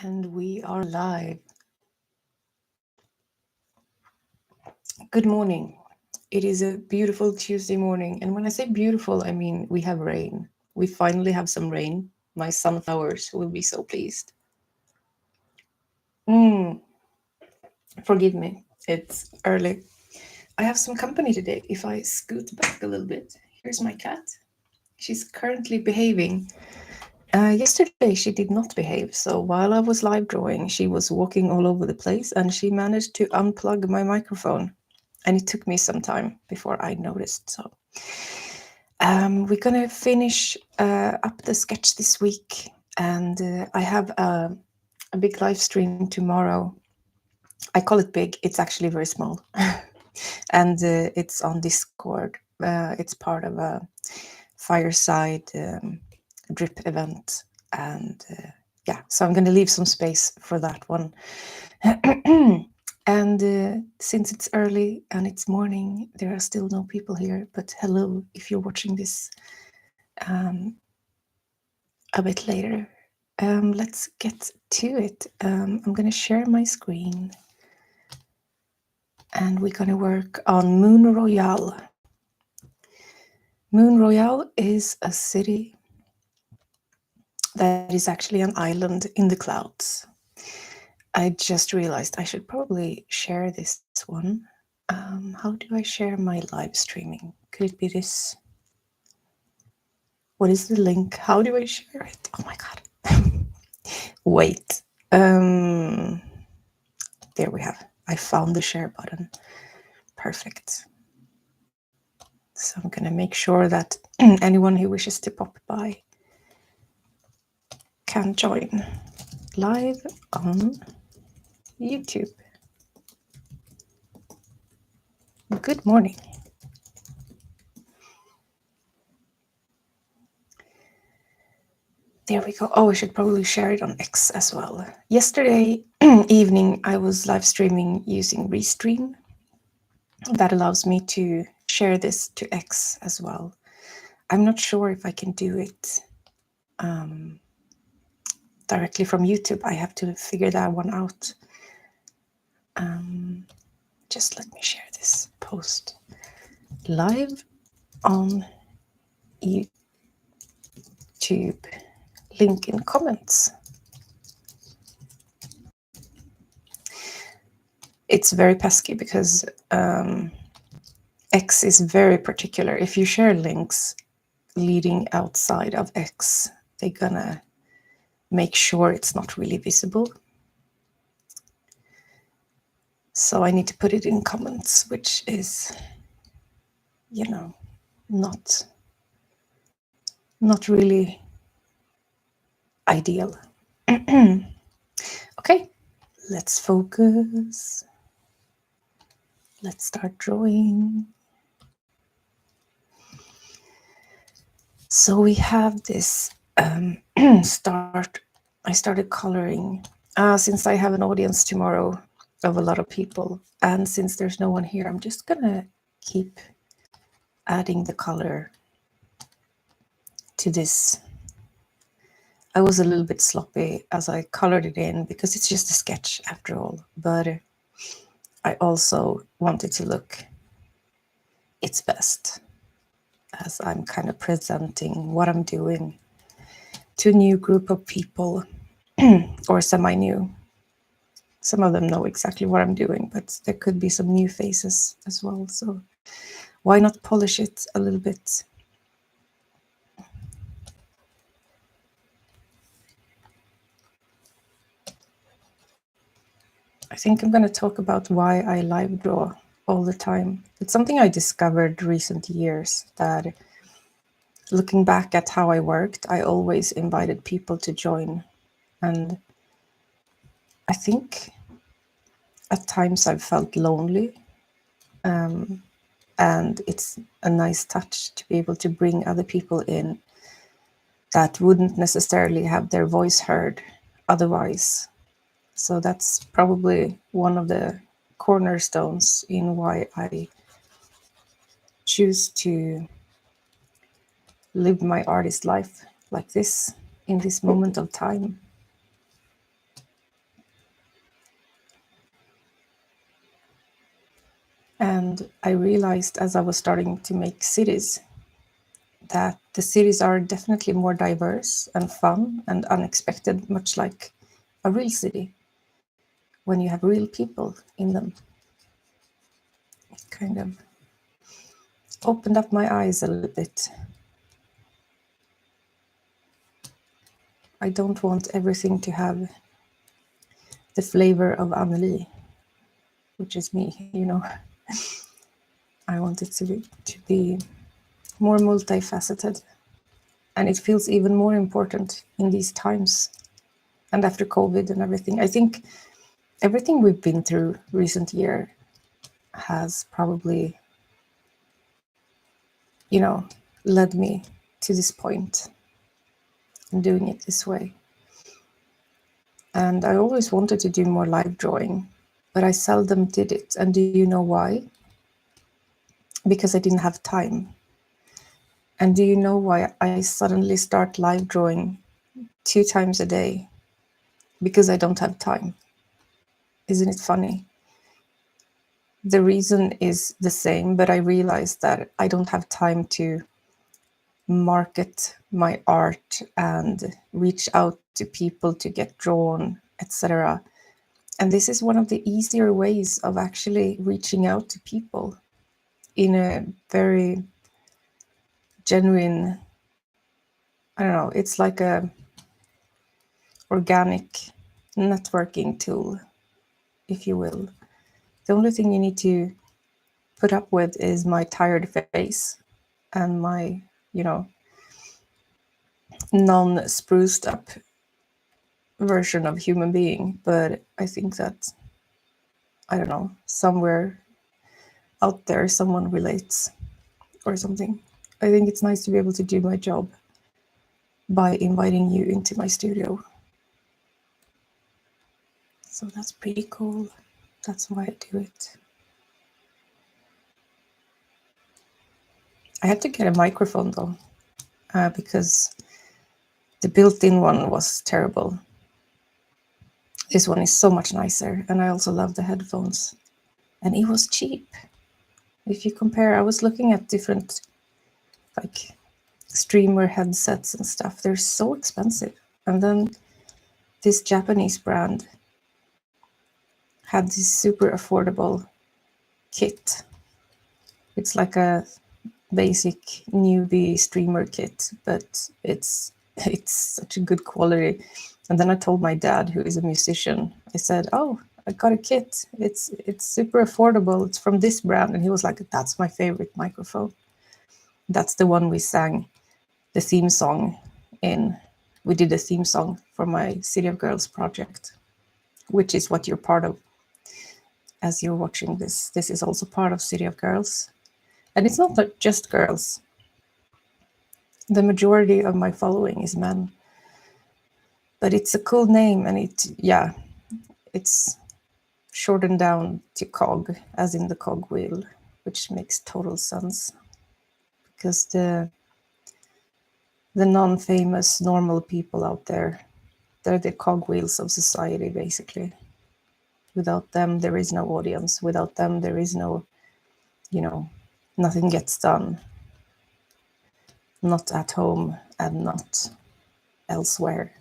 And we are live. Good morning. It is a beautiful Tuesday morning. And when I say beautiful, I mean we have rain. We finally have some rain. My sunflowers will be so pleased. Forgive me, it's early. I have some company today. If I scoot back a little bit, here's my cat. She's currently behaving. Yesterday she did not behave, so while I was live drawing, she was walking all over the place and she managed to unplug my microphone. And it took me some time before I noticed. So we're gonna finish up the sketch this week, and I have a big live stream tomorrow. I call it big. It's actually very small, and it's on Discord. It's part of a fireside drip event, and yeah, so I'm gonna leave some space for that one. And since it's early and it's morning, there are still no people here, but hello if you're watching this a bit later. Let's get to it. I'm going to share my screen and we're going to work on Moon Royale. Moon Royale is a city that is actually an island in the clouds. I just realized I should probably share this one. How do I share my live streaming? Could it be this? What is the link? How do I share it? Oh my god. Wait. There we have. I found the share button. Perfect. So I'm going to make sure that anyone who wishes to pop by can join live on YouTube. Good morning. There we go. Oh, I should probably share it on X as well. Yesterday evening, I was live streaming using Restream. That allows me to share this to X as well. I'm not sure if I can do it directly from YouTube. I have to figure that one out. Just let me share this post live on YouTube. Link in comments. It's very pesky because X is very particular. If you share links leading outside of X, they're gonna make sure it's not really visible. So I need to put it in comments, which is, you know, not really ideal. Okay, let's focus. Let's start drawing. So we have this start. I started coloring since I have an audience tomorrow of a lot of people, and since there's no one here, I'm just gonna keep adding the color to this. I was a little bit sloppy as I colored it in because it's just a sketch after all, but I also wanted to look its best as I'm kind of presenting what I'm doing to a new group of people or semi-new. Some of them know exactly what I'm doing, but there could be some new faces as well. So why not polish it a little bit? I think I'm going to talk about why I live draw all the time. It's something I discovered recent years, that looking back at how I worked, I always invited people to join. And I think at times I've felt lonely. And it's a nice touch to be able to bring other people in that wouldn't necessarily have their voice heard otherwise. So that's probably one of the cornerstones in why I choose to live my artist life like this in this moment of time. And I realized as I was starting to make cities that the cities are definitely more diverse and fun and unexpected, much like a real city when you have real people in them. It kind of opened up my eyes a little bit. I don't want everything to have the flavor of Anneli, which is me, you know. I want it to be more multifaceted. And it feels even more important in these times and after COVID and everything. I think everything we've been through recent year has probably, you know, led me to this point in doing it this way. And I always wanted to do more live drawing, but I seldom did it. And do you know why? Because I didn't have time. And do you know why I suddenly start live drawing 2 times a day? Because I don't have time. Isn't it funny? The reason is the same, but I realized that I don't have time to market my art and reach out to people to get drawn, etc. And this is one of the easier ways of actually reaching out to people in a very genuine, I don't know, it's like a organic networking tool, if you will. The only thing you need to put up with is my tired face and my, you know, non-spruced up version of human being. But I think that, I don't know, somewhere out there someone relates or something. I think it's nice to be able to do my job by inviting you into my studio. So that's pretty cool. That's why I do it. I had to get a microphone though, because the built-in one was terrible. This one is so much nicer, and I also love the headphones. And it was cheap. If you compare, I was looking at different like streamer headsets and stuff. They're so expensive. And then this Japanese brand had this super affordable kit. It's like a basic newbie streamer kit, but it's such a good quality. And then I told my dad, who is a musician, I said, "Oh, I got a kit. It's super affordable. It's from this brand." And he was like, "That's my favorite microphone. That's the one we sang the theme song in. We did a theme song for my City of Girls project, which is what you're part of as you're watching this. This is also part of City of Girls. And it's not just girls. The majority of my following is men. But it's a cool name, and it's shortened down to C.O.G, as in the cog wheel, which makes total sense. Because the non-famous normal people out there, they're the cogwheels of society, basically. Without them, there is no audience. Without them, there is no, you know, nothing gets done. Not at home and not elsewhere.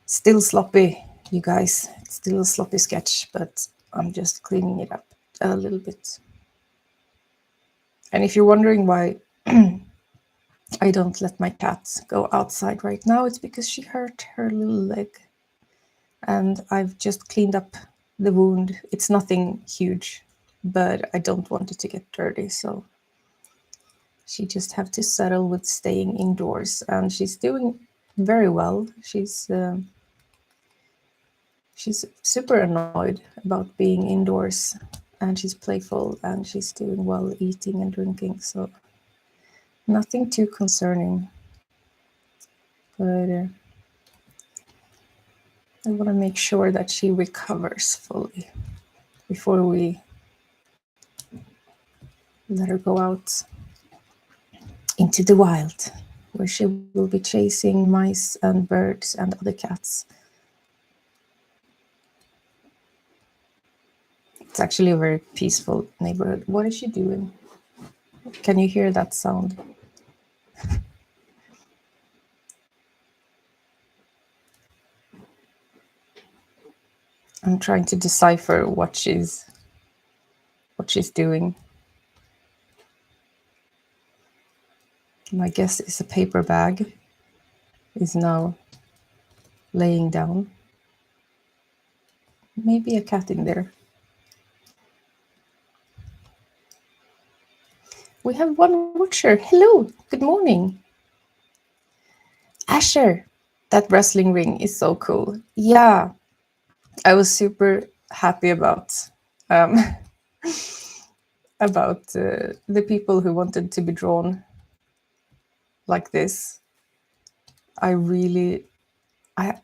Still sloppy, you guys. It's still a sloppy sketch, but I'm just cleaning it up a little bit. And if you're wondering why I don't let my cat go outside right now, it's because she hurt her little leg. And I've just cleaned up the wound. It's nothing huge, but I don't want it to get dirty, so she just have to settle with staying indoors. And she's doing very well. She's super annoyed about being indoors, and she's playful, and she's doing well eating and drinking, so nothing too concerning. But I want to make sure that she recovers fully before we let her go out into the wild, where she will be chasing mice and birds and other cats. It's actually a very peaceful neighborhood. What is she doing? Can you hear that sound? I'm trying to decipher what she's doing. My guess is a paper bag is now laying down. Maybe a cat in there. We have one watcher. Hello, good morning. Asher, that wrestling ring is so cool. Yeah, I was super happy about um, the people who wanted to be drawn like this. I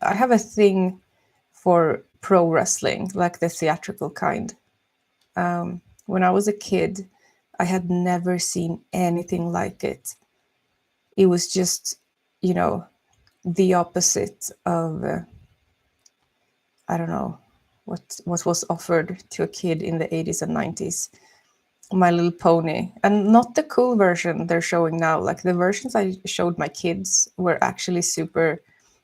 have a thing for pro wrestling, like the theatrical kind. When I was a kid, I had never seen anything like it. It was just, the opposite of I don't know what was offered to a kid in the 80s and 90s. My Little Pony, and not the cool version they're showing now. Like the versions I showed my kids were actually super,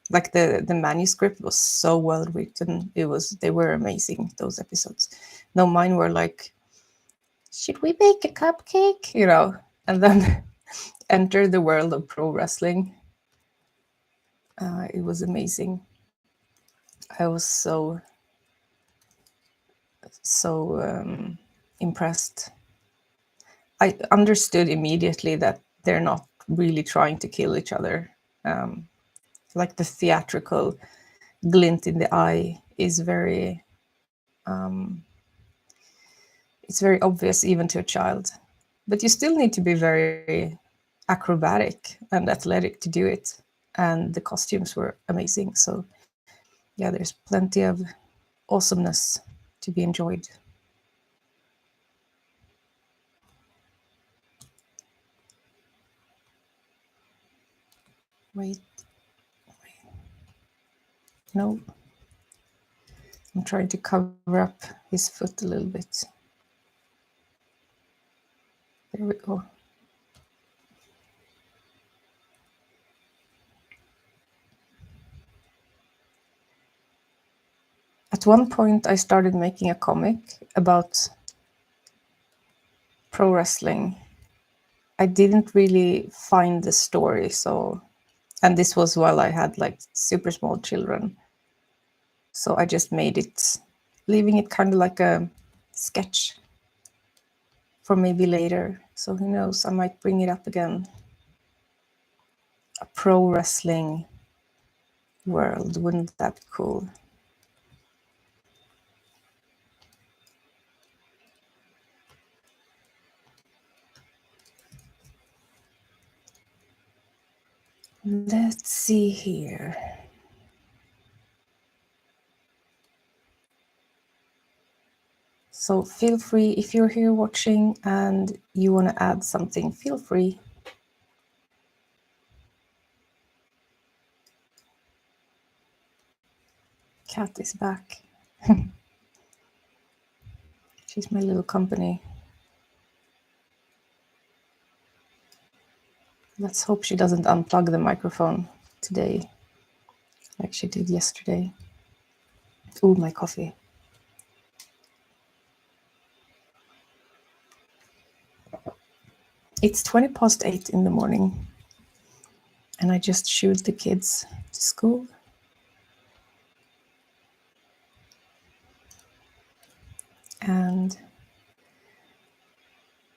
like the manuscript was so well written. They were amazing, those episodes. No, mine were like, should we bake a cupcake? And then enter the world of pro wrestling. It was amazing. I was so impressed. I understood immediately that they're not really trying to kill each other. Like the theatrical glint in the eye is it's very obvious even to a child. But you still need to be very acrobatic and athletic to do it. And the costumes were amazing. So yeah, there's plenty of awesomeness to be enjoyed. Wait. No. I'm trying to cover up his foot a little bit. There we go. At one point, I started making a comic about pro wrestling. I didn't really find the story, and this was while I had like super small children. So I just made it, leaving it kind of like a sketch for maybe later. So who knows, I might bring it up again. A pro wrestling world, wouldn't that be cool? Let's see here. So feel free, if you're here watching and you want to add something, feel free. Cat is back. She's my little company. Let's hope she doesn't unplug the microphone today like she did yesterday. Ooh, my coffee. It's 8:20 in the morning and I just shooed the kids to school. And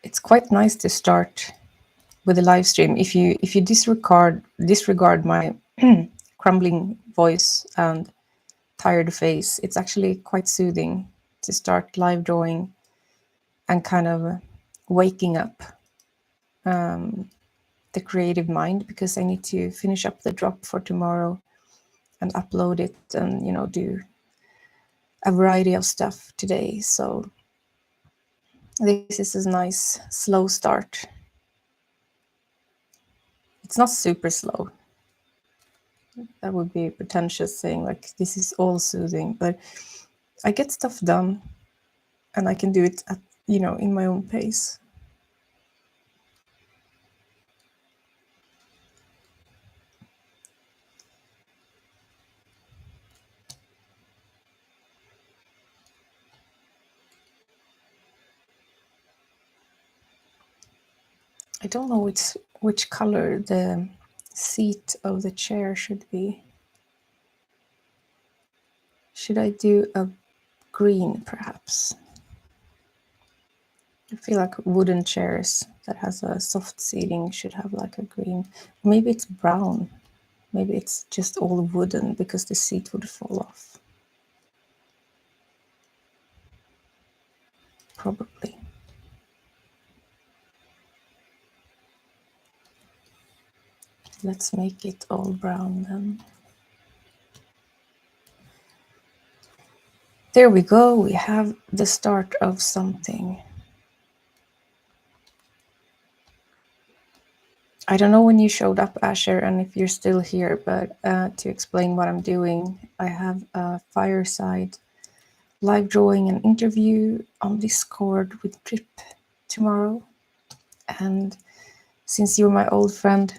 it's quite nice to start with a live stream. If you disregard my crumbling voice and tired face, it's actually quite soothing to start live drawing and kind of waking up the creative mind, because I need to finish up the drop for tomorrow and upload it and do a variety of stuff today. So this is a nice slow start. It's not super slow. That would be pretentious saying like this is all soothing, but I get stuff done. and I can do it at, in my own pace. I don't know which color the seat of the chair should be. Should I do a green, perhaps? I feel like wooden chairs that has a soft seating should have like a green. Maybe it's brown. Maybe it's just all wooden because the seat would fall off. Probably. Let's make it all brown then. There we go. We have the start of something. I don't know when you showed up, Asher, and if you're still here, but to explain what I'm doing, I have a fireside live drawing and interview on Discord with Drip tomorrow. And since you're my old friend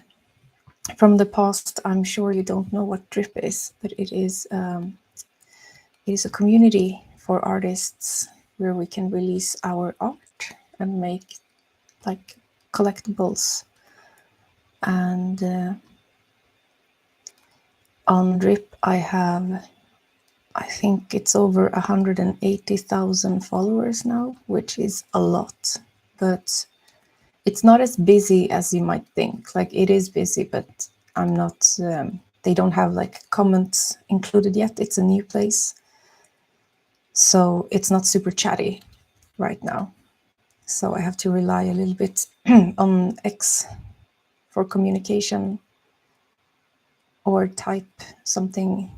from the past, I'm sure you don't know what Drip is, but it is a community for artists where we can release our art and make like collectibles. And on Drip, I think it's over 180,000 followers now, which is a lot, but it's not as busy as you might think. Like, it is busy, but I'm not, they don't have like comments included yet. It's a new place. So it's not super chatty right now. So I have to rely a little bit on X for communication or type something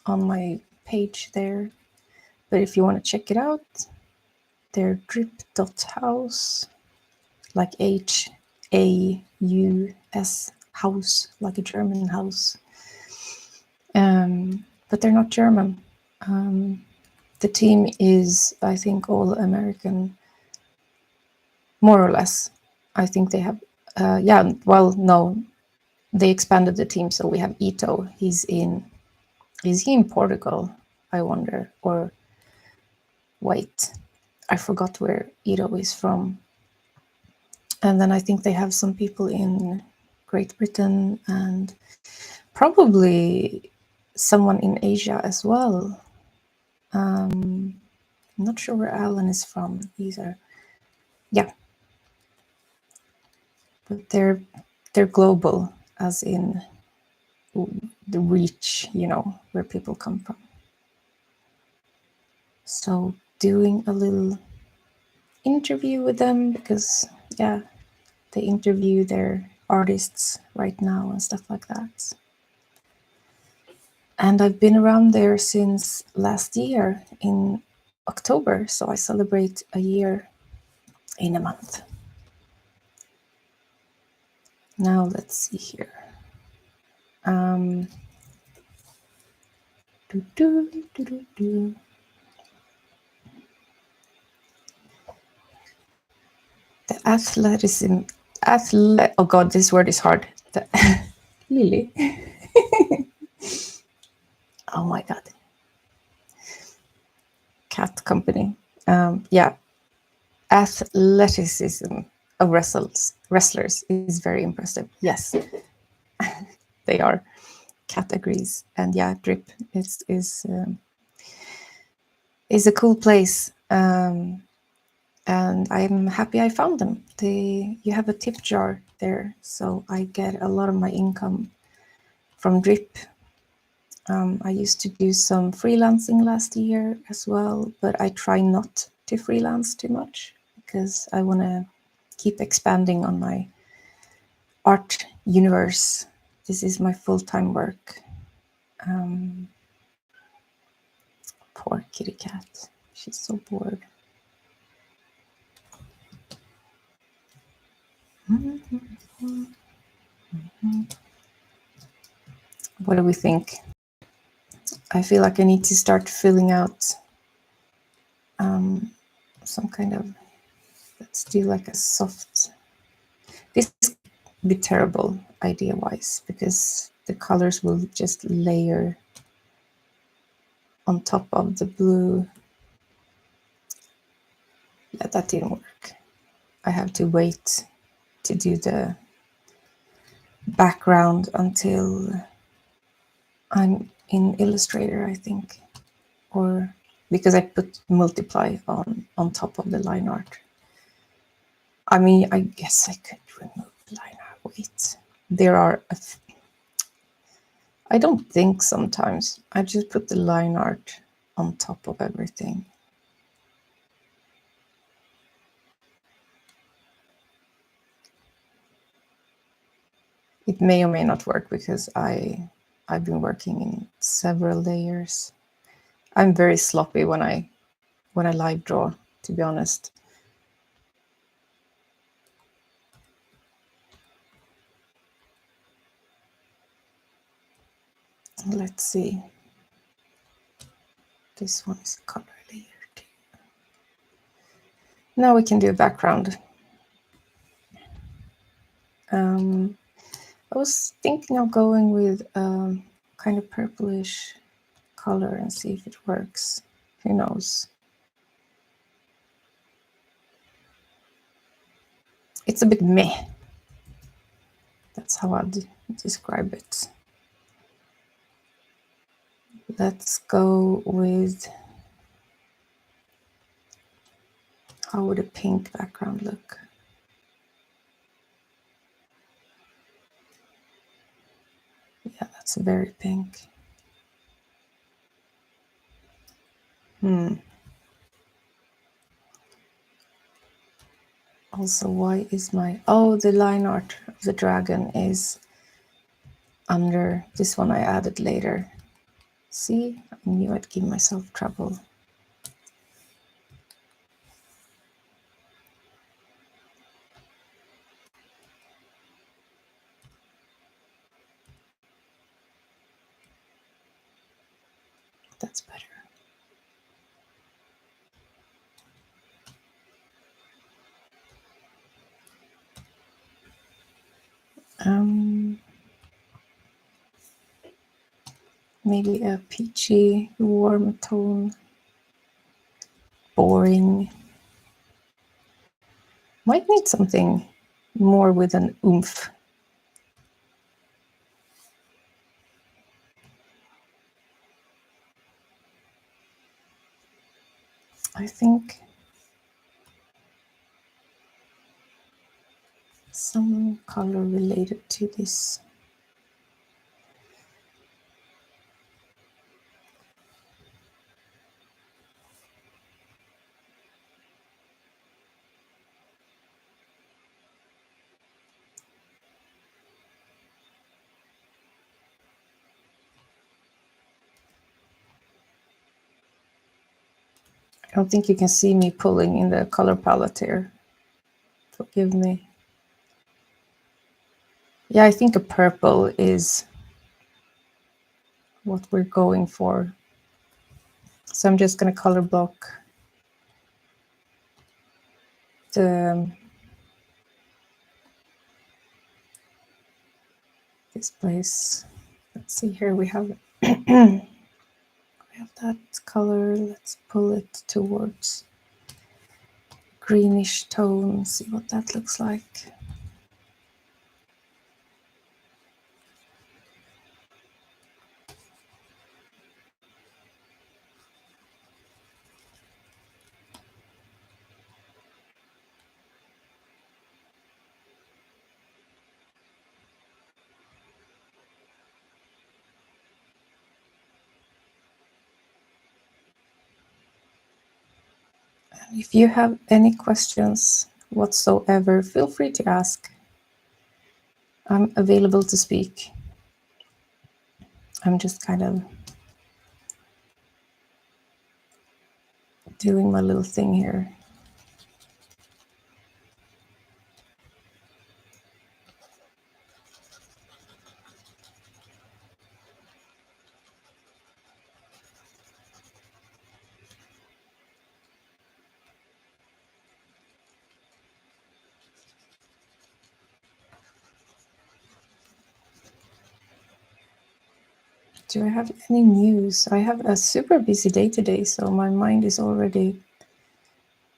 on my page there. But if you want to check it out, they're drip.house, like HAUS, house, like a German house. But they're not German. The team is, I think, all American, more or less. I think they have, no, they expanded the team, so we have Ito. Is he in Portugal, I wonder? Or wait, I forgot where Ito is from. And then I think they have some people in Great Britain and probably someone in Asia as well. I'm not sure where Alan is from either. Yeah, but they're global, as in the reach, where people come from. So doing a little interview with them because, yeah, they interview their artists right now and stuff like that. And I've been around there since last year in October, so I celebrate a year in a month. Now let's see here. The athleticism, oh God, this word is hard. Lily. Oh my God. Cat company. Yeah. Athleticism of wrestlers is very impressive. Yes, they are. Cat agrees. And yeah, Drip is a cool place. And I'm happy I found them. You have a tip jar there, so I get a lot of my income from Drip. I used to do some freelancing last year as well, but I try not to freelance too much because I want to keep expanding on my art universe. This is my full-time work. Poor kitty cat. She's so bored. What do we think? I feel like I need to start filling out some kind of, let's do like a soft, this could be terrible idea-wise, because the colors will just layer on top of the blue. Yeah, that didn't work. I have to wait to do the background until I'm in Illustrator, I think, or because I put multiply on top of the line art. I mean, I guess I could remove line art. Wait, there are I don't think sometimes. I just put the line art on top of everything. It may or may not work because I've been working in several layers. I'm very sloppy when I live draw, to be honest. Let's see. This one is color layer too. Now we can do a background. I was thinking of going with kind of purplish color and see if it works. Who knows? It's a bit meh. That's how I'd describe it. Let's go with, how would a pink background look? Yeah, that's very pink. Also, why is my, oh, the line art of the dragon is under this one I added later. See, I knew I'd give myself trouble. That's better. Maybe a peachy, warm tone. Boring. Might need something more with an oomph. I think some color related to this. I don't think you can see me pulling in the color palette here. Forgive me. Yeah, I think a purple is what we're going for. So I'm just going to color block the this place. Let's see here, we have we have that color. Let's pull it towards greenish tone, see what that looks like. And if you have any questions whatsoever, feel free to ask. I'm available to speak. I'm just kind of doing my little thing here. Do I have any news? I have a super busy day today, so my mind is already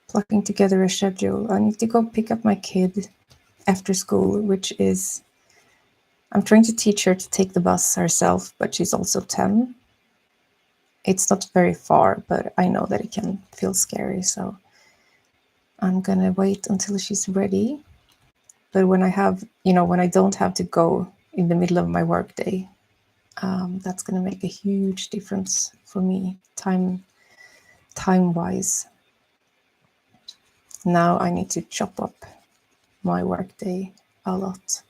plucking together a schedule. I need to go pick up my kid after school, which is, I'm trying to teach her to take the bus herself, but she's also 10. It's not very far, but I know that it can feel scary, so I'm gonna wait until she's ready. But when I have, when I don't have to go in the middle of my workday, that's gonna make a huge difference for me, time-wise. Now I need to chop up my workday a lot.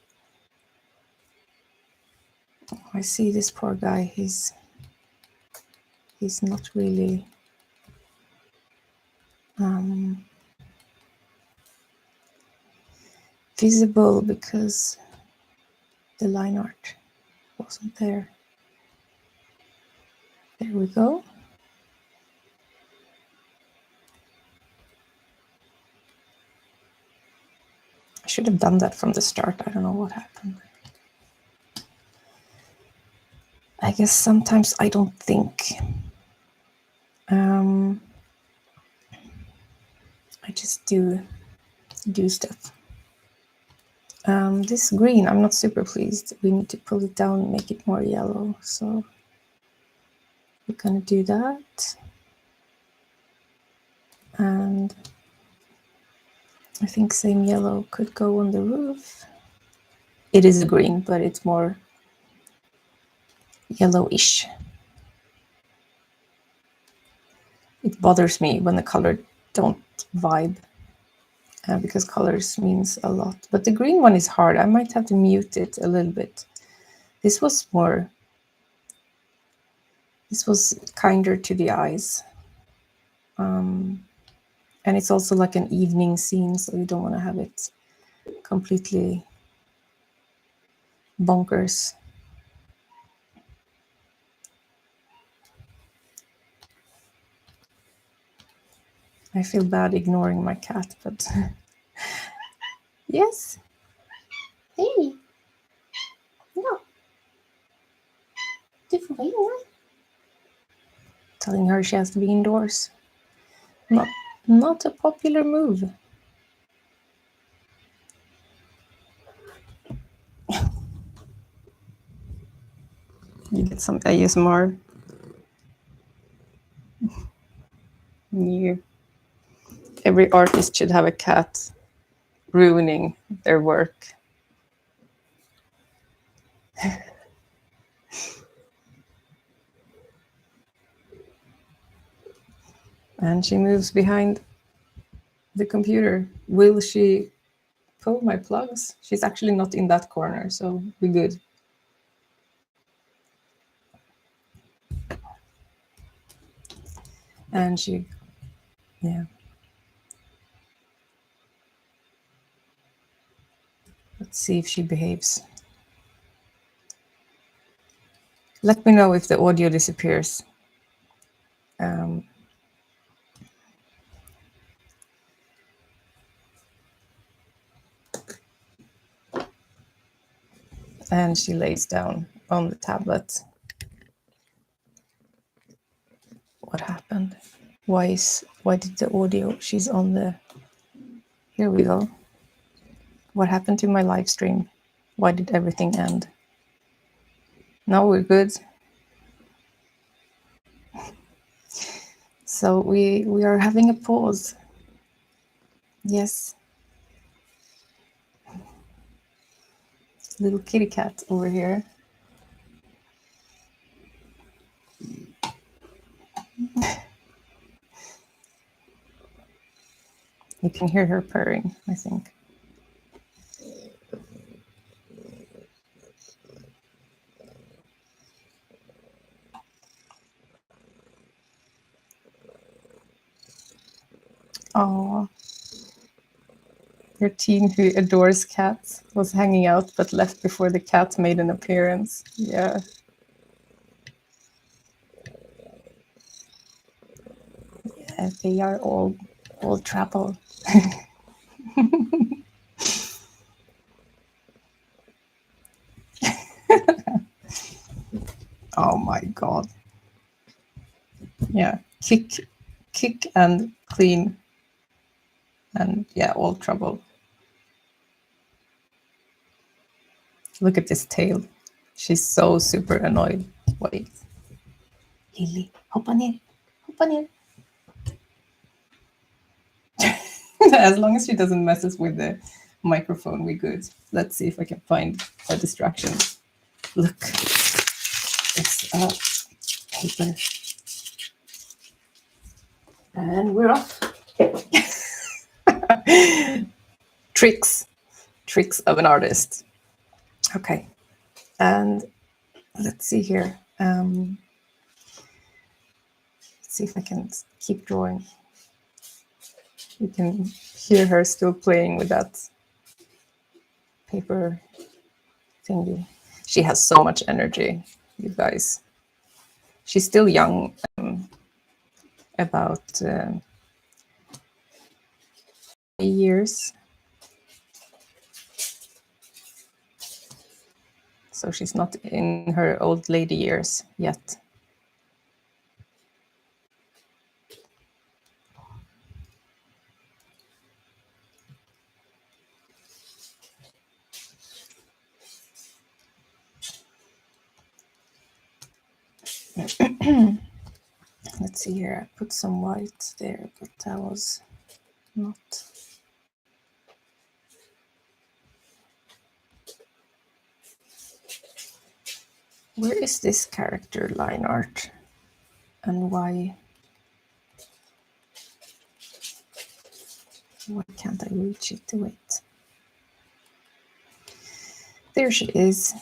I see this poor guy. He's not really visible because the line art wasn't there. There we go. I should have done that from the start. I don't know what happened. I guess sometimes I don't think. I just do stuff. This green, I'm not super pleased. We need to pull it down and make it more yellow. So we're gonna do that. And I think same yellow could go on the roof. It is a green, but it's more yellowish. It bothers me when the color don't vibe, because colors means a lot. But the green one is hard. I might have to mute it a little bit. This was kinder to the eyes. And it's also like an evening scene, so you don't want to have it completely bonkers. I feel bad ignoring my cat, but yes. Hey. No. Telling her she has to be indoors. Not a popular move. You get some ASMR. Yeah. Every artist should have a cat ruining their work. And she moves behind the computer. Will she pull my plugs? She's actually not in that corner, so we're good. And she, yeah. Let's see if she behaves. Let me know if the audio disappears. And she lays down on the tablet. What happened? Why did the audio? She's on the. Here we go. What happened to my live stream? Why did everything end? No, we're good. So we are having a pause. Yes. Little kitty cat over here. You can hear her purring, I think. Oh, your teen who adores cats was hanging out but left before the cat made an appearance. Yeah. Yeah, they are all trouble. Oh my god. Yeah, kick and clean, and yeah, all trouble. Look at this tail. She's so super annoyed. Wait. Lily, hoppa ner. Hoppa ner. As long as she doesn't mess us with the microphone, we're good. Let's see if I can find a distraction. Look, it's a paper. And we're off. Tricks of an artist. Okay, and let's see here. Let's see if I can keep drawing. You can hear her still playing with that paper thingy. She has so much energy, you guys. She's still young, about years. So she's not in her old lady years yet. Let's see here. I put some white there, but that was not. Where is this character line art? And why can't I reach it? Wait. There she is.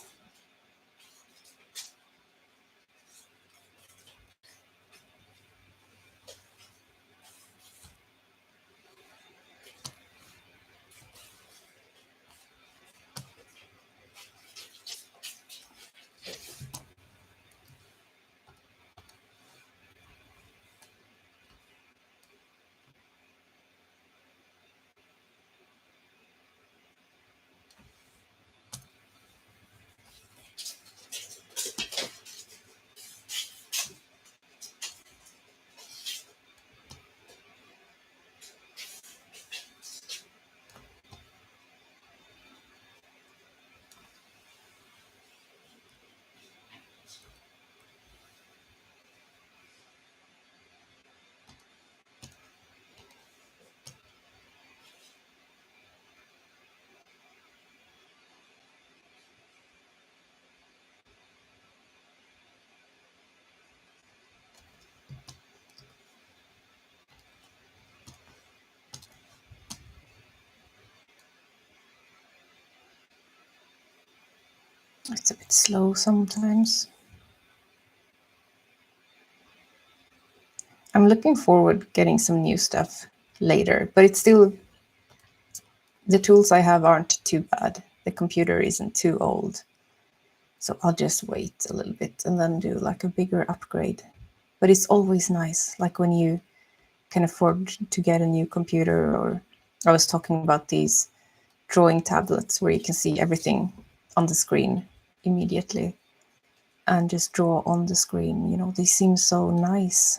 It's a bit slow sometimes. I'm looking forward getting some new stuff later, but it's still, the tools I have aren't too bad. The computer isn't too old. So I'll just wait a little bit and then do like a bigger upgrade. But it's always nice, like when you can afford to get a new computer, or I was talking about these drawing tablets where you can see everything on the screen immediately and just draw on the screen. You know, they seem so nice.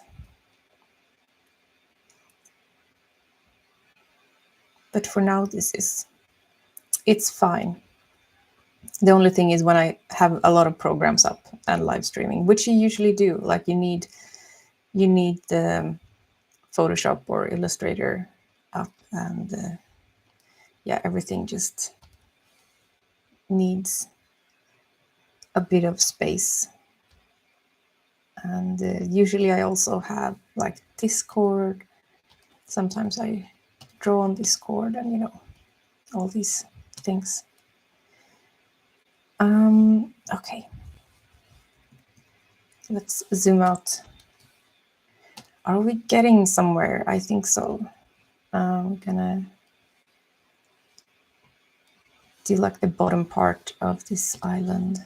But for now, it's fine. The only thing is when I have a lot of programs up and live streaming, which you usually do, like you need the Photoshop or Illustrator up, and yeah, everything just needs a bit of space. And usually I also have like Discord. Sometimes I draw on Discord, and you know, all these things. Okay, let's zoom out. Are we getting somewhere? I think so. I'm gonna do like the bottom part of this island.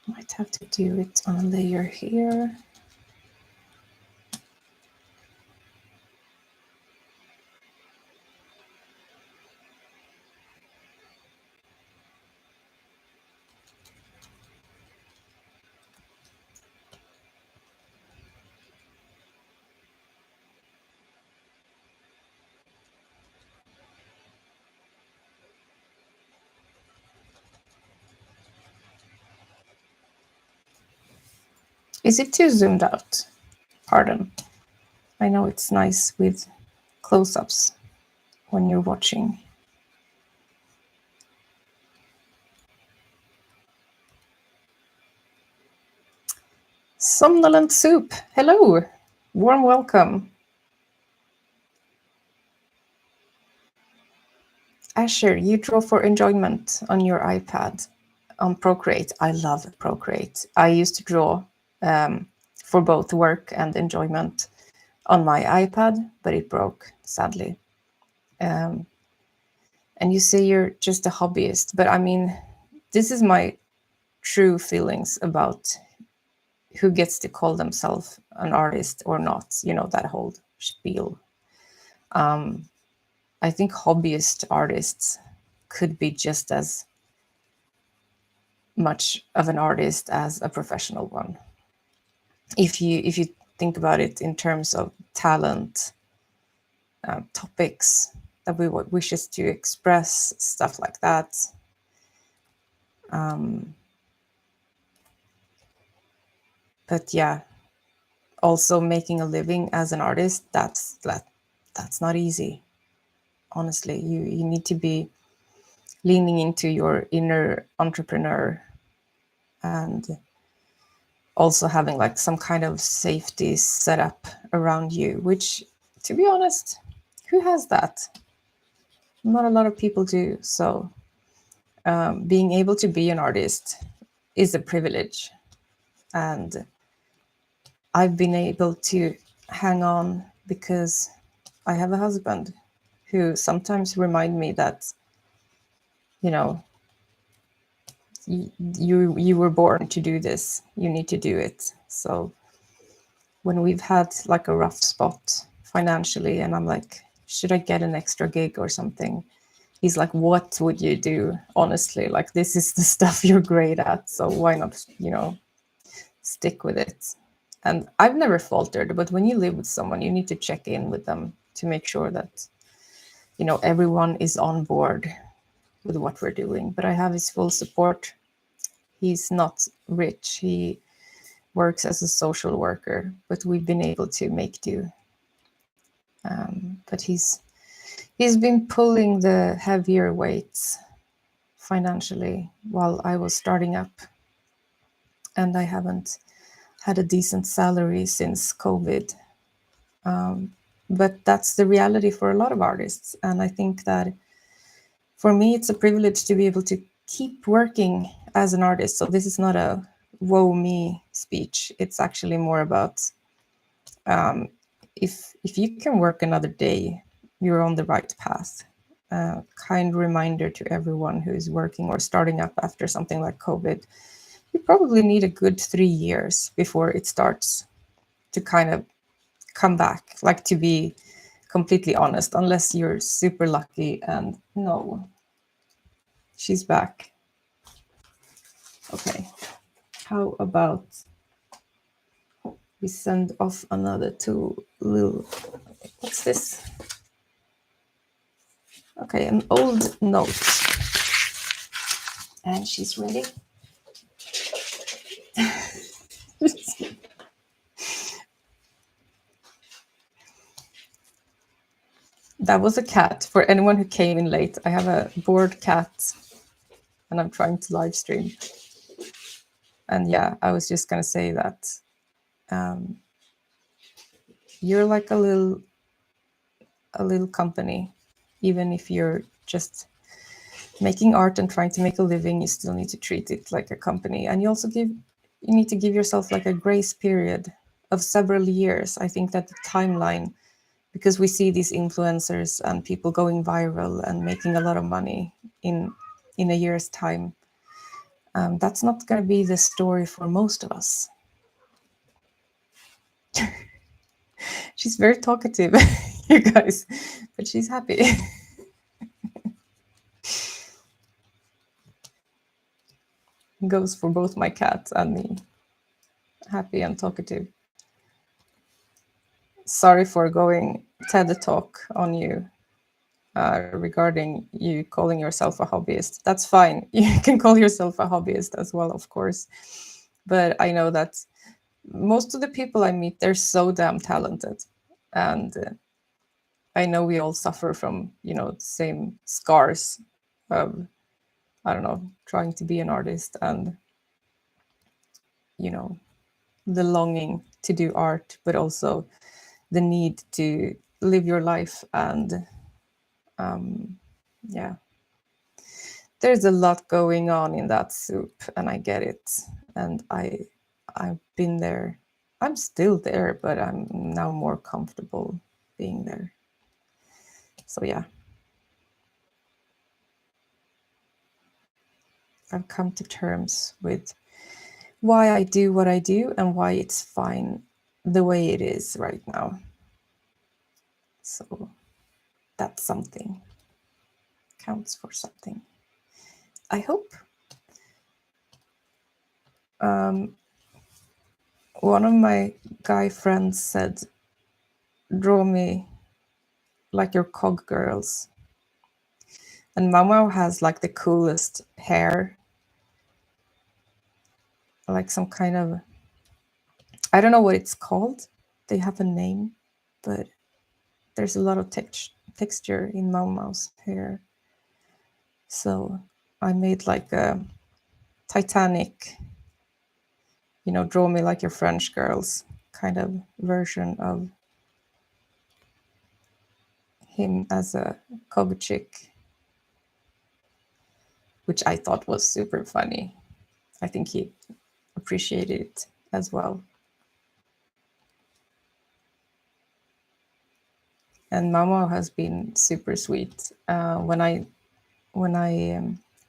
Might have to do it on a layer here. Is it too zoomed out? Pardon. I know it's nice with close-ups when you're watching. Somnolent Soup, hello, warm welcome. Asher, you draw for enjoyment on your iPad on Procreate. I love Procreate. I used to draw for both work and enjoyment on my iPad, but it broke, sadly. And you say you're just a hobbyist, but I mean, this is my true feelings about who gets to call themselves an artist or not, you know, that whole spiel. I think hobbyist artists could be just as much of an artist as a professional one. If you think about it in terms of talent, topics that we wishes to express, stuff like that. But yeah, also making a living as an artist, that's not easy. Honestly, you need to be leaning into your inner entrepreneur and also having like some kind of safety set up around you, which, to be honest, who has that? Not a lot of people do. So being able to be an artist is a privilege. And I've been able to hang on because I have a husband who sometimes remind me that, you know, you were born to do this. You need to do it. So when we've had like a rough spot financially and I'm like, should I get an extra gig or something? He's like, what would you do? Honestly, like this is the stuff you're great at. So why not, you know, stick with it? And I've never faltered, but when you live with someone, you need to check in with them to make sure that, you know, everyone is on board with what we're doing. But I have his full support. He's not rich. He works as a social worker, but we've been able to make do. But he's been pulling the heavier weights financially while I was starting up, and I haven't had a decent salary since COVID. But that's the reality for a lot of artists, and I think that for me it's a privilege to be able to keep working as an artist. So this is not a woe me speech. It's actually more about if you can work another day, you're on the right path. Kind reminder to everyone who is working or starting up after something like COVID. You probably need a good 3 years before it starts to kind of come back, like to be completely honest, unless you're super lucky. And no, she's back. Okay, how about we send off another two little, what's this? Okay, an old note. And she's ready. That was a cat. For anyone who came in late, I have a bored cat and I'm trying to live stream. And yeah, I was just going to say that you're like a little company. Even if you're just making art and trying to make a living, you still need to treat it like a company. And you also need to give yourself like a grace period of several years. I think that the timeline, because we see these influencers and people going viral and making a lot of money in a year's time, that's not going to be the story for most of us. She's very talkative, you guys, but she's happy. Goes for both my cat and me. Happy and talkative. Sorry for going TED Talk on you regarding you calling yourself a hobbyist. That's fine. You can call yourself a hobbyist as well, of course. But I know that most of the people I meet, they're so damn talented. And I know we all suffer from, the same scars of, I don't know, trying to be an artist and, the longing to do art, but also the need to live your life. And yeah, there's a lot going on in that soup, and I get it. And I've been there. I'm still there, but I'm now more comfortable being there. So yeah, I've come to terms with why I do what I do and why it's fine the way it is right now. So that's something. Counts for something. I hope. One of my guy friends said, draw me like your cog girls. And Mamo has like the coolest hair. Like some kind of, I don't know what it's called. They have a name, but there's a lot of texture in Mao's hair. So I made like a Titanic, draw me like your French girls kind of version of him as a cog chick, which I thought was super funny. I think he appreciated it as well. And Mamo has been super sweet. When I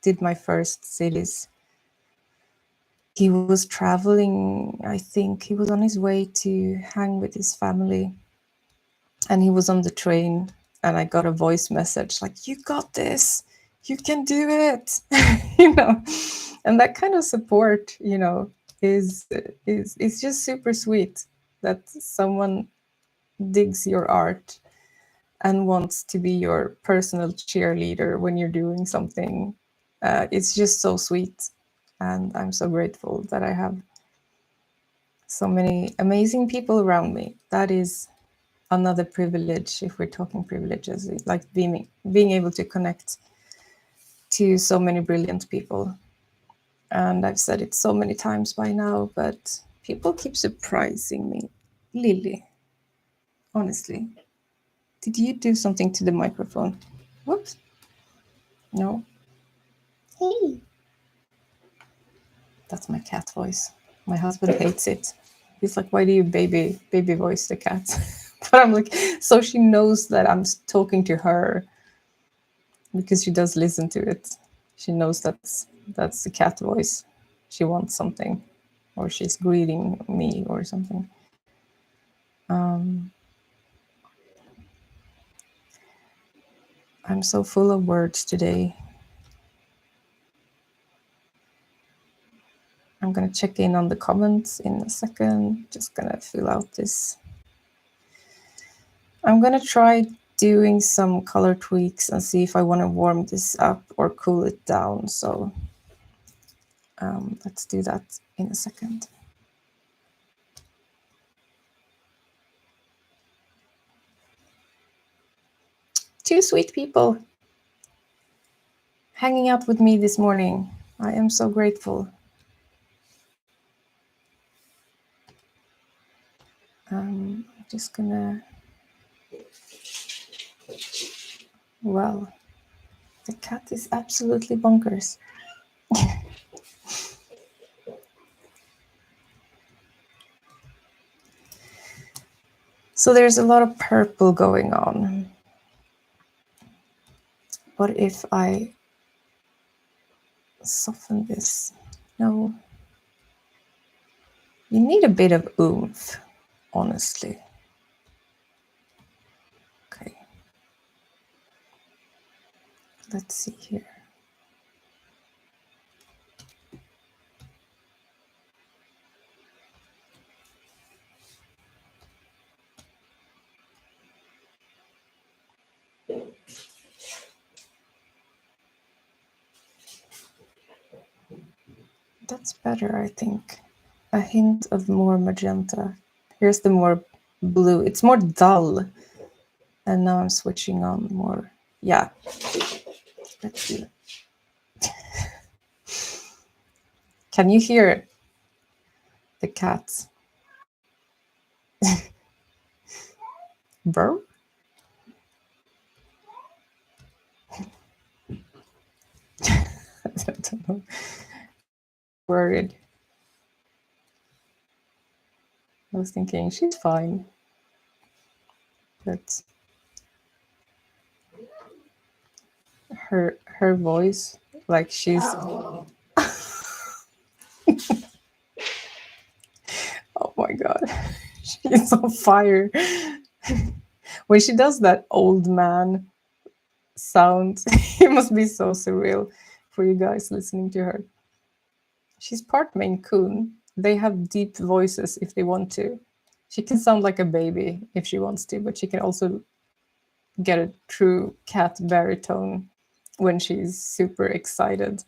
did my first cities, he was traveling. I think he was on his way to hang with his family, and he was on the train. And I got a voice message like, "You got this. You can do it." And that kind of support, is just super sweet. That someone digs your art and wants to be your personal cheerleader when you're doing something. It's just so sweet. And I'm so grateful that I have so many amazing people around me. That is another privilege, if we're talking privileges, like being able to connect to so many brilliant people. And I've said it so many times by now, but people keep surprising me. Lily, honestly, did you do something to the microphone? Whoops. No. Hey. That's my cat voice. My husband hates it. He's like, why do you baby voice the cat? But I'm like, so she knows that I'm talking to her, because she does listen to it. She knows that's the cat voice. She wants something, or she's greeting me or something. I'm so full of words today. I'm gonna check in on the comments in a second. Just gonna fill out this. I'm gonna try doing some color tweaks and see if I want to warm this up or cool it down. So let's do that in a second. Two sweet people hanging out with me this morning. I am so grateful. I'm just gonna, well, the cat is absolutely bonkers. So there's a lot of purple going on. What if I soften this? No. You need a bit of oomph, honestly. Okay. Let's see here. That's better, I think. a hint of more magenta. Here's the more blue. It's more dull. And now I'm switching on more. Yeah. Let's do it. Can you hear the cats? Burr? I don't know. Worried. I was thinking she's fine. But her voice, like she's oh my god. She's on fire. When she does that old man sound, it must be so surreal for you guys listening to her. She's part Maine Coon. They have deep voices if they want to. She can sound like a baby if she wants to, but she can also get a true cat baritone when she's super excited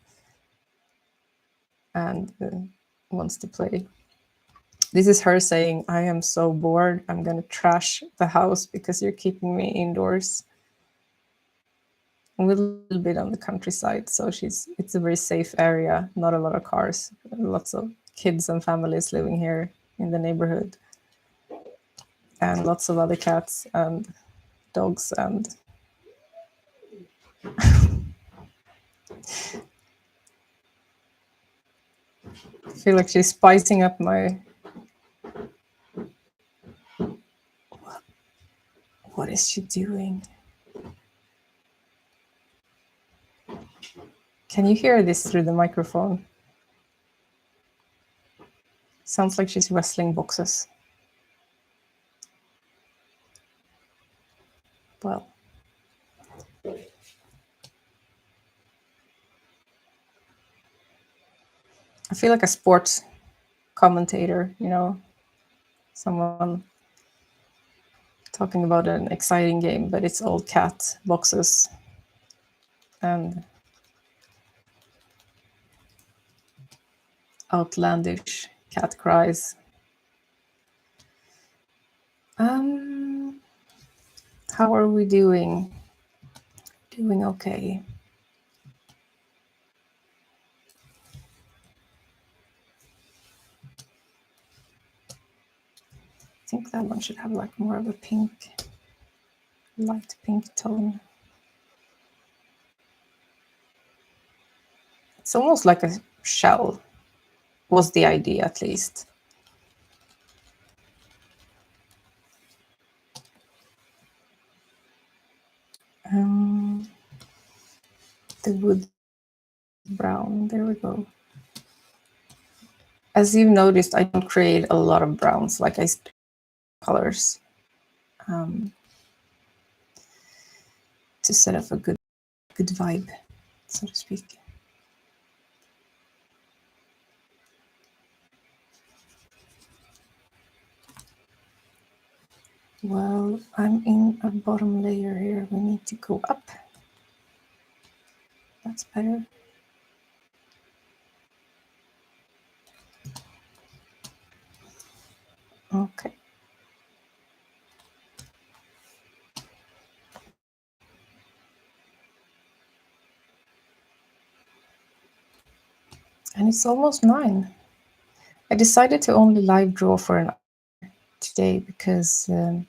and wants to play. This is her saying, I am so bored, I'm going to trash the house because you're keeping me indoors. And we live a little bit on the countryside, so it's a very safe area, not a lot of cars, lots of kids and families living here in the neighborhood, and lots of other cats and dogs and I feel like she's spicing up my... What is she doing? Can you hear this through the microphone? Sounds like she's wrestling boxes. Well, I feel like a sports commentator, you know, someone talking about an exciting game, but it's all cat boxes and outlandish cat cries. How are we doing? Doing okay. I think that one should have like more of a pink, light pink tone. It's almost like a shell, was the idea at least. The wood brown, there we go. As you've noticed, I don't create a lot of browns, like I colors to set up a good vibe, so to speak. Well, I'm in a bottom layer here. We need to go up. That's better. Okay. And it's almost 9. I decided to only live draw for an hour today because I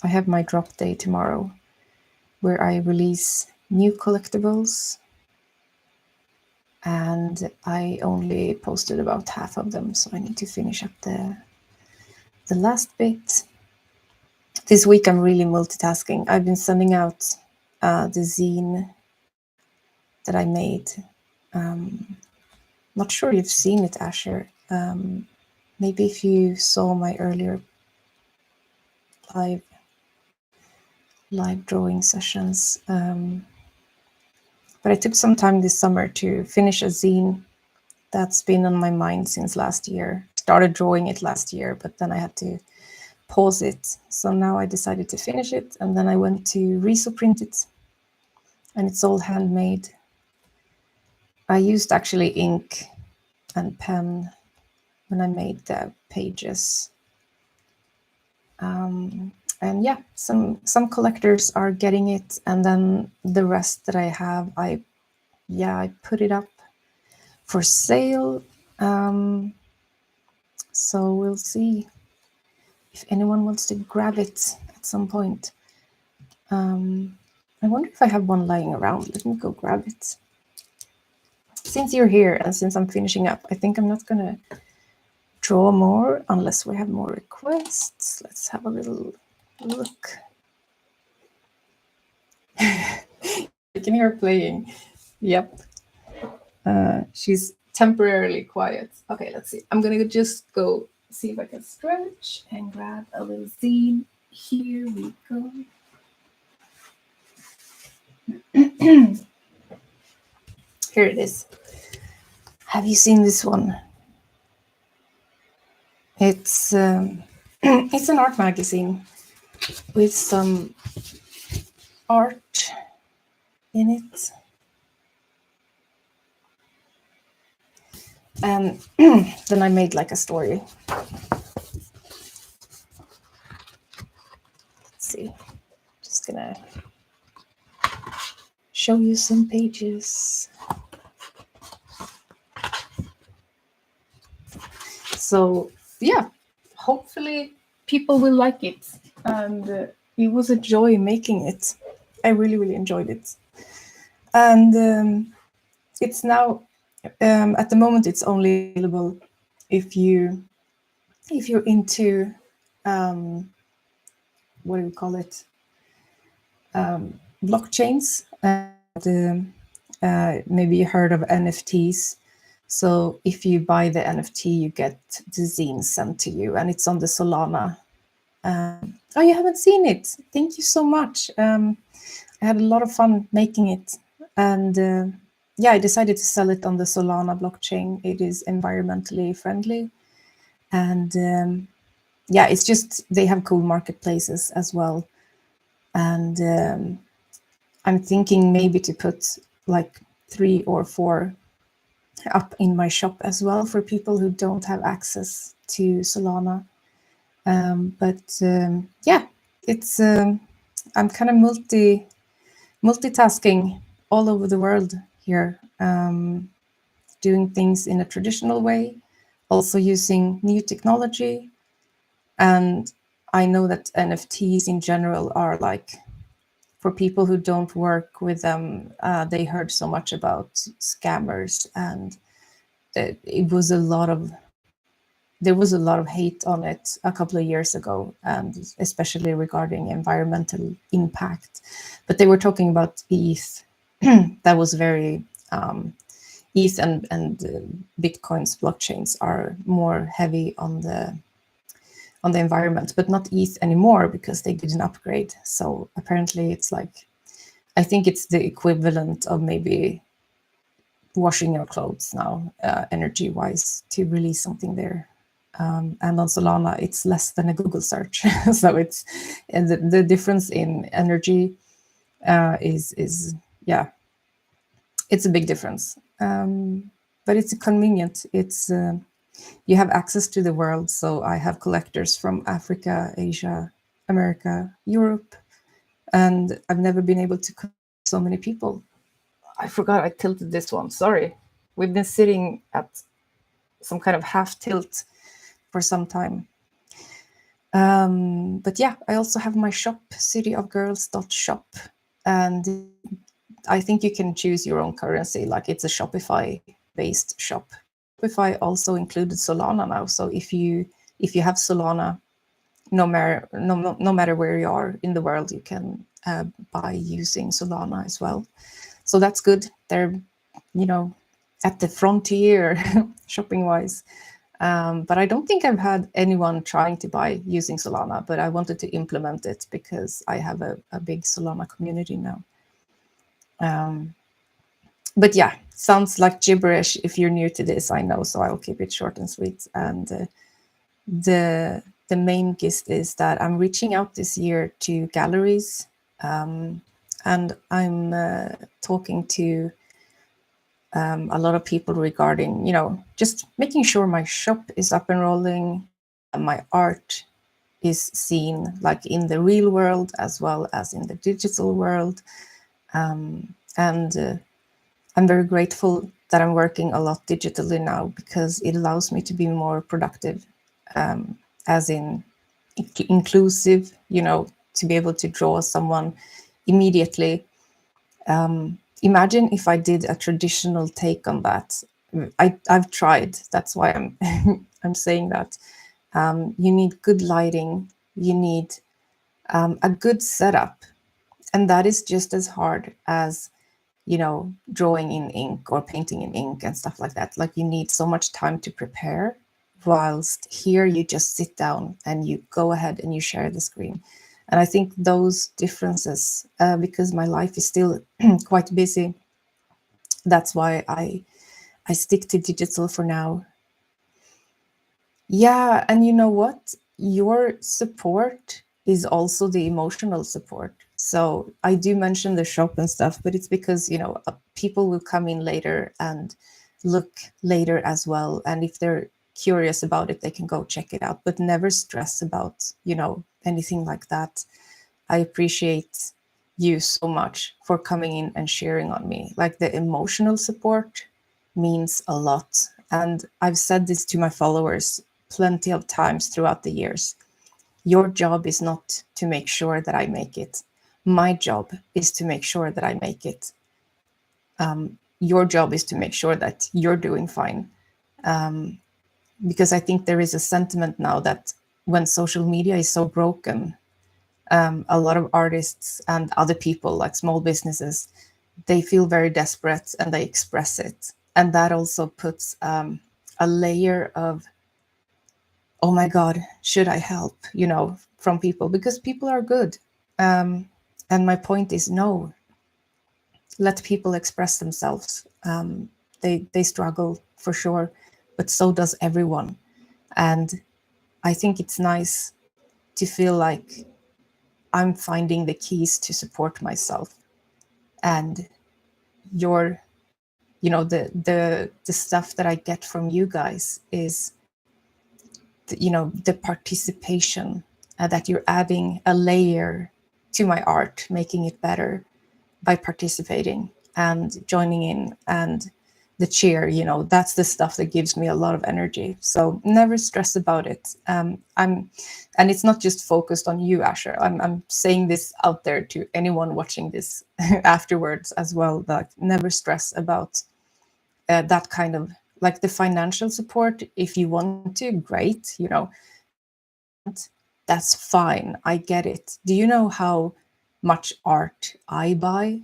have my drop day tomorrow where I release new collectibles, and I only posted about half of them, so I need to finish up the last bit. This week I'm really multitasking. I've been sending out the zine that I made. Not sure you've seen it, Asher. Maybe if you saw my earlier live drawing sessions. But I took some time this summer to finish a zine that's been on my mind since last year. Started drawing it last year, but then I had to pause it. So now I decided to finish it, and then I went to resoprint it, and it's all handmade. I used actually ink and pen when I made the pages. And yeah, some collectors are getting it, and then the rest that I have, I put it up for sale. So we'll see if anyone wants to grab it at some point. I wonder if I have one lying around. Let me go grab it. Since you're here and since I'm finishing up, I think I'm not gonna draw more unless we have more requests. Let's have a little look. You can hear her playing. Yep. She's temporarily quiet. Okay, let's see. I'm gonna just go see if I can stretch and grab a little zine. Here we go. Here it is. Have you seen this one? It's it's an art magazine with some art in it. And then I made like a story. Let's see. Just gonna show you some pages. So yeah, hopefully people will like it. And it was a joy making it. I really, really enjoyed it. And it's now, at the moment, it's only available if you're into, what do you call it? Blockchains. And maybe you heard of NFTs. So if you buy the NFT, you get the zine sent to you, and it's on the Solana. Oh, you haven't seen it? Thank you so much. I had a lot of fun making it, and I decided to sell it on the Solana blockchain. It is environmentally friendly, and it's just they have cool marketplaces as well, and I'm thinking maybe to put like 3 or 4 up in my shop as well for people who don't have access to Solana. It's I'm kind of multitasking all over the world here, doing things in a traditional way, also using new technology. And I know that NFTs in general are like, for people who don't work with them, they heard so much about scammers, and there was a lot of hate on it a couple of years ago, and especially regarding environmental impact. But they were talking about ETH. That was very ETH and Bitcoin's blockchains are more heavy on the environment, but not ETH anymore because they did an upgrade. So apparently it's like, I think it's the equivalent of maybe washing your clothes now, energy-wise, to release something there. And on Solana, it's less than a Google search. So it's, and the difference in energy is it's a big difference. But it's convenient. It's you have access to the world. So I have collectors from Africa, Asia, America, Europe, and I've never been able to connect so many people. I forgot I tilted this one. Sorry. We've been sitting at some kind of half tilt for some time. But yeah, I also have my shop, cityofgirls.shop, and I think you can choose your own currency. Like, it's a Shopify-based shop. Shopify also included Solana now, so if you have Solana, no matter where you are in the world, you can buy using Solana as well. So that's good. They're, at the frontier shopping-wise. But I don't think I've had anyone trying to buy using Solana, but I wanted to implement it because I have a big Solana community now. But yeah, sounds like gibberish if you're new to this, I know, so I'll keep it short and sweet. And the main gist is that I'm reaching out this year to galleries, and I'm talking to a lot of people regarding, just making sure my shop is up and rolling, my art is seen like in the real world as well as in the digital world. And I'm very grateful that I'm working a lot digitally now, because it allows me to be more productive, as in inclusive, to be able to draw someone immediately. Imagine if I did a traditional take on that. I've tried. That's why I'm I'm saying that. You need good lighting. You need a good setup, and that is just as hard as drawing in ink or painting in ink and stuff like that. Like, you need so much time to prepare, whilst here you just sit down and you go ahead and you share the screen. And I think those differences, because my life is still quite busy, that's why I stick to digital for now. Yeah, and you know what? Your support is also the emotional support. So I do mention the shop and stuff, but it's because, people will come in later and look later as well. And if they're curious about it, they can go check it out, but never stress about, anything like that. I appreciate you so much for coming in and sharing on me. Like, the emotional support means a lot. And I've said this to my followers plenty of times throughout the years. Your job is not to make sure that I make it. My job is to make sure that I make it. Your job is to make sure that you're doing fine. Because I think there is a sentiment now that when social media is so broken, a lot of artists and other people, like small businesses, they feel very desperate and they express it. And that also puts a layer of, oh my God, should I help, from people, because people are good. And my point is, no, let people express themselves. They struggle for sure, but so does everyone. And I think it's nice to feel like I'm finding the keys to support myself. And your, the stuff that I get from you guys is, the participation, that you're adding a layer to my art, making it better by participating and joining in, and the cheer, that's the stuff that gives me a lot of energy. So never stress about it. And it's not just focused on you, Asher. I'm saying this out there to anyone watching this afterwards as well, that never stress about that kind of, like, the financial support. If you want to, great. If you don't, that's fine. I get it. Do you know how much art I buy,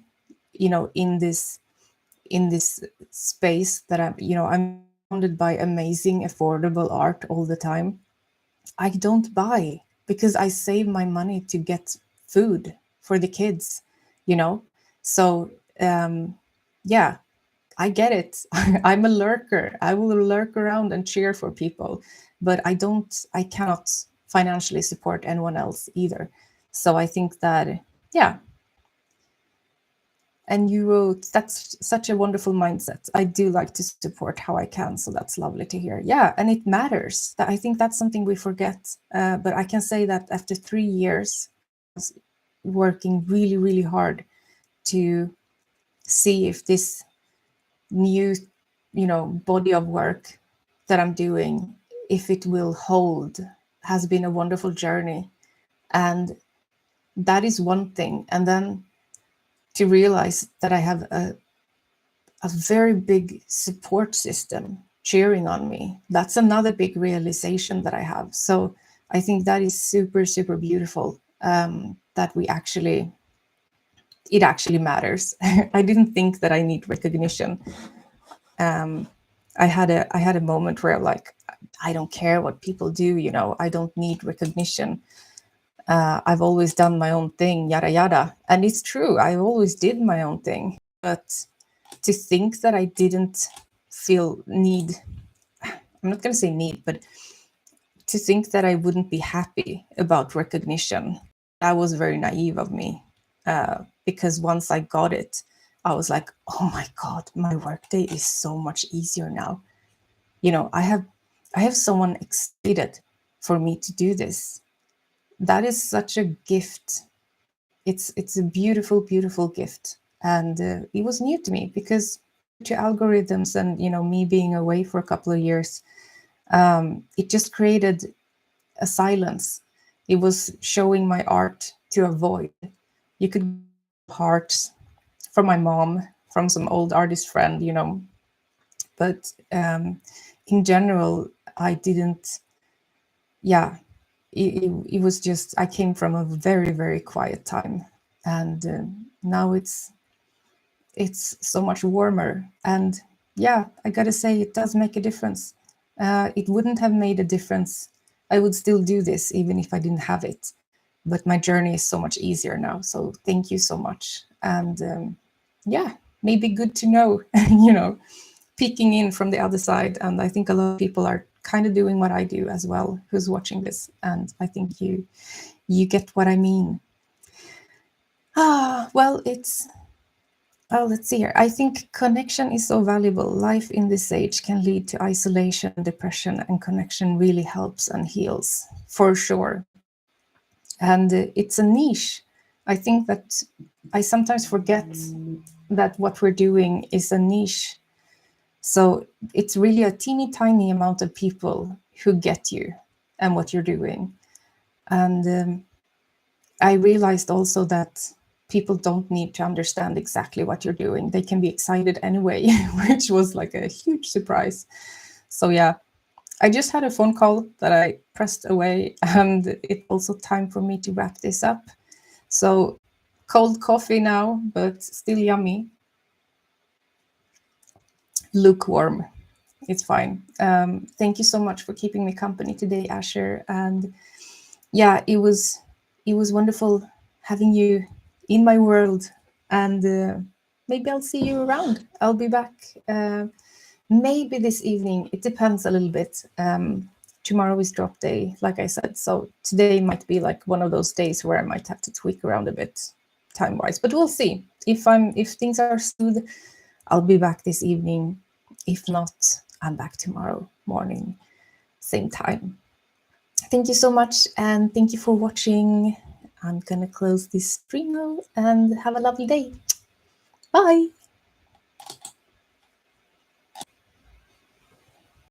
in this space that I'm surrounded by amazing, affordable art all the time? I don't buy, because I save my money to get food for the kids, you know? So, yeah, I get it. I'm a lurker. I will lurk around and cheer for people, but I cannot financially support anyone else either. So I think that, yeah. And you wrote, that's such a wonderful mindset. I do like to support how I can. So that's lovely to hear. Yeah. And it matters. That, I think that's something we forget. But I can say that after 3 years, working really, really hard to see if this new, body of work that I'm doing, if it will hold, has been a wonderful journey. And that is one thing. And then to realize that I have a very big support system cheering on me, that's another big realization that I have. So I think that is super, super beautiful, that it actually matters. I didn't think that I need recognition. I had a moment where, like, I don't care what people do, I don't need recognition. I've always done my own thing, yada yada. And it's true, I always did my own thing. But to think that I didn't feel need, I'm not going to say need, but to think that I wouldn't be happy about recognition, that was very naive of me. Because once I got it, I was like, oh my God, my workday is so much easier now. I have someone excited for me to do this. That is such a gift. It's a beautiful, beautiful gift. And it was new to me because due to algorithms and, me being away for a couple of years, it just created a silence. It was showing my art to a void. You could hearts from my mom, from some old artist friend, but in general, I didn't, yeah, it was just, I came from a very, very quiet time. And now it's so much warmer. And yeah, I gotta say, it does make a difference. It wouldn't have made a difference. I would still do this even if I didn't have it. But my journey is so much easier now. So thank you so much. And yeah, maybe good to know, peeking in from the other side. And I think a lot of people are kind of doing what I do as well, who's watching this. And I think you get what I mean. Well, let's see here. I think connection is so valuable. Life in this age can lead to isolation, depression, and connection really helps and heals, for sure. And it's a niche. I think that I sometimes forget that what we're doing is a niche. So it's really a teeny tiny amount of people who get you and what you're doing. And I realized also that people don't need to understand exactly what you're doing. They can be excited anyway, which was like a huge surprise. So yeah, I just had a phone call that I pressed away, and it's also time for me to wrap this up. So cold coffee now, but still yummy. Lukewarm. It's fine. Thank you so much for keeping me company today, Asher. And yeah, it was wonderful having you in my world. And maybe I'll see you around. I'll be back maybe this evening. It depends a little bit. Tomorrow is drop day, like I said. So today might be like one of those days where I might have to tweak around a bit time-wise. But we'll see. If things are smooth, I'll be back this evening. If not, I'm back tomorrow morning, same time. Thank you so much, and thank you for watching. I'm gonna close this stream now and have a lovely day. Bye.